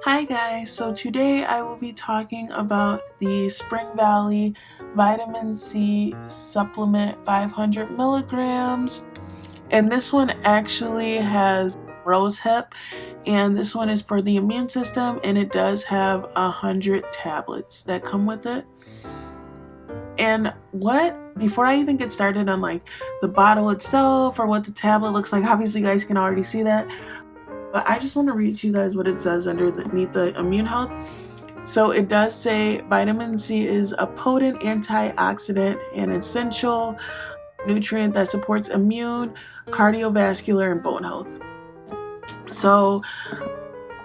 Hi guys, so today I will be talking about the Spring Valley Vitamin C Supplement 500 milligrams. And this one actually has rose hip, and this one is for the immune system, and it does have 100 tablets that come with it. And before I even get started on like the bottle itself or what the tablet looks like, obviously you guys can already see that. But I just want to read to you guys what it says underneath the immune health. So it does say vitamin C is a potent antioxidant and essential nutrient that supports immune, cardiovascular, and bone health. So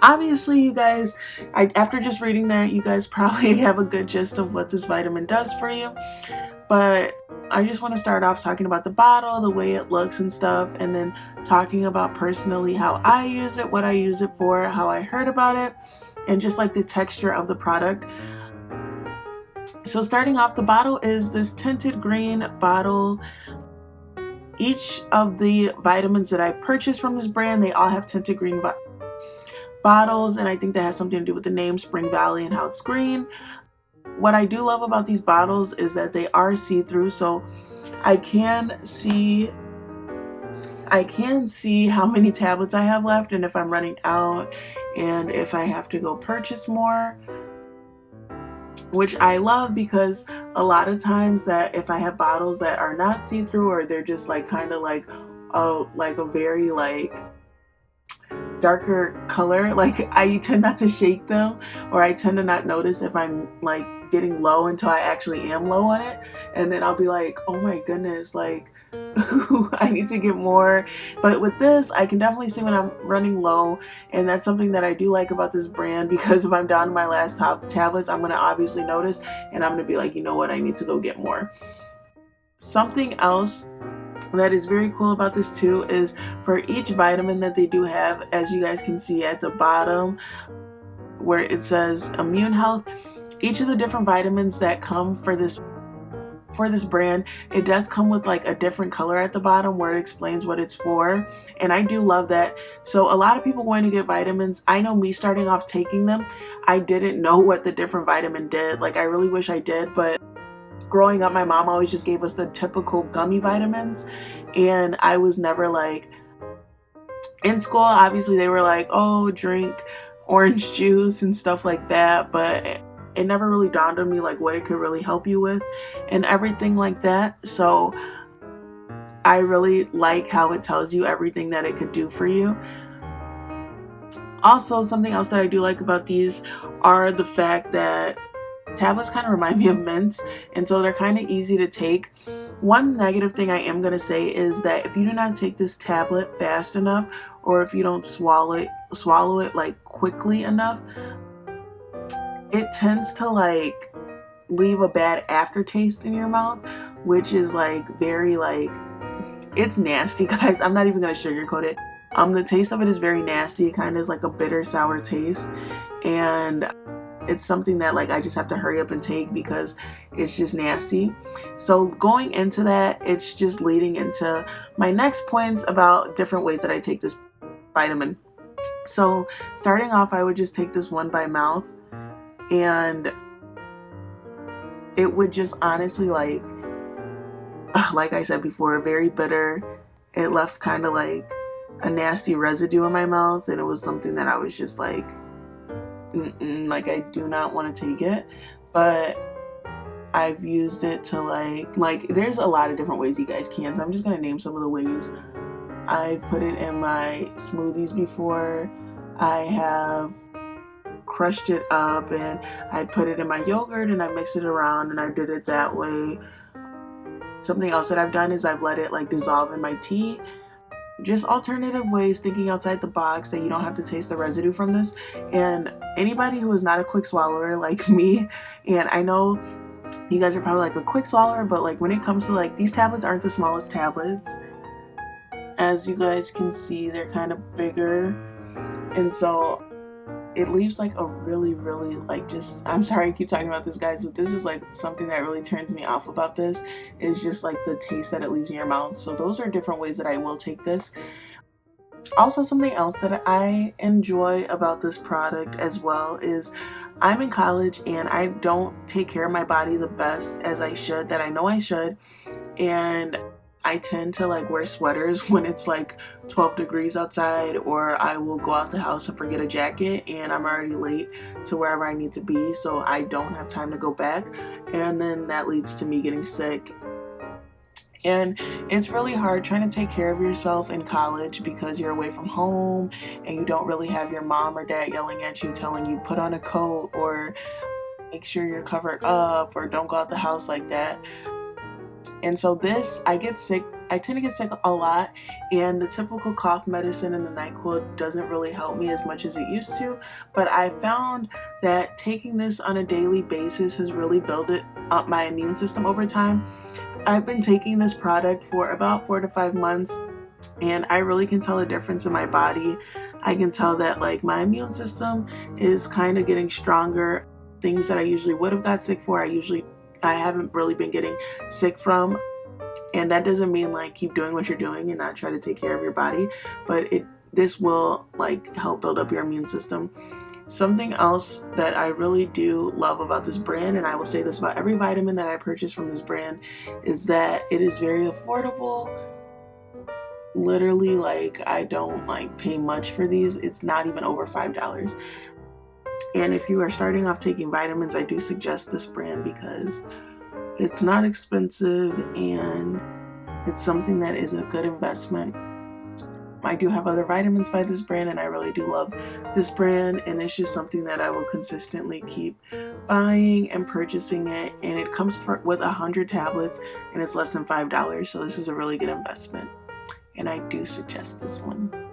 obviously you guys, after just reading that, you guys probably have a good gist of what this vitamin does for you. But I just want to start off talking about the bottle, the way it looks and stuff, and then talking about personally how I use it, what I use it for, how I heard about it, and just like the texture of the product. So starting off, the bottle is this tinted green bottle. Each of the vitamins that I purchased from this brand, they all have tinted green bottles, and I think that has something to do with the name Spring Valley and how it's green. What I do love about these bottles is that they are see-through, so I can see how many tablets I have left and if I'm running out and if I have to go purchase more, which I love because a lot of times that if I have bottles that are not see-through or they're just like kind of like a very like darker color, like I tend not to shake them, or I tend to not notice if I'm like getting low until I actually am low on it, and then I'll be like, oh my goodness, like I need to get more. But with this, I can definitely see when I'm running low, and that's something that I do like about this brand, because if I'm down to my last tablets, I'm going to obviously notice, and I'm going to be like, you know what, I need to go get more. Something else that is very cool about this too is for each vitamin that they do have, as you guys can see at the bottom where it says immune health, each of the different vitamins that come for this brand, it does come with like a different color at the bottom where it explains what it's for, and I do love that. So a lot of people going to get vitamins, I know me starting off taking them, I didn't know what the different vitamin did. Like I really wish I did, but growing up my mom always just gave us the typical gummy vitamins, and I was never like, in school obviously they were like, oh, drink orange juice and stuff like that, but it never really dawned on me like what it could really help you with and everything like that. So I really like how it tells you everything that it could do for you. Also, something else that I do like about these are the fact that tablets kind of remind me of mints, and so they're kind of easy to take. One negative thing I am going to say is that if you do not take this tablet fast enough, or if you don't swallow it like quickly enough, it tends to like leave a bad aftertaste in your mouth, which is like very like, it's nasty, guys. I'm not even gonna sugarcoat it. The taste of it is very nasty. It kind of is like a bitter sour taste, and it's something that like I just have to hurry up and take because it's just nasty. So going into that, it's just leading into my next points about different ways that I take this vitamin. So starting off, I would just take this one by mouth, and it would just honestly like I said before, very bitter. It left kind of like a nasty residue in my mouth, and it was something that I was just like, like I do not want to take it. But I've used it to like there's a lot of different ways you guys can, so I'm just gonna name some of the ways. I put it in my smoothies before. I have crushed it up and I put it in my yogurt and I mix it around, and I did it that way. Something else that I've done is I've let it like dissolve in my tea. Just alternative ways, thinking outside the box, that you don't have to taste the residue from this. And anybody who is not a quick swallower like me, and I know you guys are probably like a quick swallower, but like when it comes to like, these tablets aren't the smallest tablets. As you guys can see, they're kind of bigger, and so it leaves like a really like, just, I'm sorry I keep talking about this, guys, but this is like something that really turns me off about this, is just like the taste that it leaves in your mouth. So those are different ways that I will take this. Also, something else that I enjoy about this product as well is I'm in college and I don't take care of my body the best as I should, that I know I should. And I tend to like wear sweaters when it's like 12 degrees outside, or I will go out the house and forget a jacket and I'm already late to wherever I need to be, so I don't have time to go back. And then that leads to me getting sick. And it's really hard trying to take care of yourself in college because you're away from home and you don't really have your mom or dad yelling at you, telling you put on a coat or make sure you're covered up or don't go out the house like that. And so this, I get sick. I tend to get sick a lot, and the typical cough medicine and the NyQuil doesn't really help me as much as it used to. But I found that taking this on a daily basis has really built up my immune system over time. I've been taking this product for about 4 to 5 months, and I really can tell a difference in my body. I can tell that like my immune system is kind of getting stronger. Things that I usually would have got sick for, I haven't really been getting sick from. And that doesn't mean like keep doing what you're doing and not try to take care of your body, but this will like help build up your immune system. Something else that I really do love about this brand, and I will say this about every vitamin that I purchase from this brand, is that it is very affordable. Literally, like I don't like pay much for these. It's not even over $5. And if you are starting off taking vitamins, I do suggest this brand because it's not expensive and it's something that is a good investment. I do have other vitamins by this brand and I really do love this brand, and it's just something that I will consistently keep buying and purchasing it. And it comes with 100 tablets and it's less than $5, so this is a really good investment and I do suggest this one.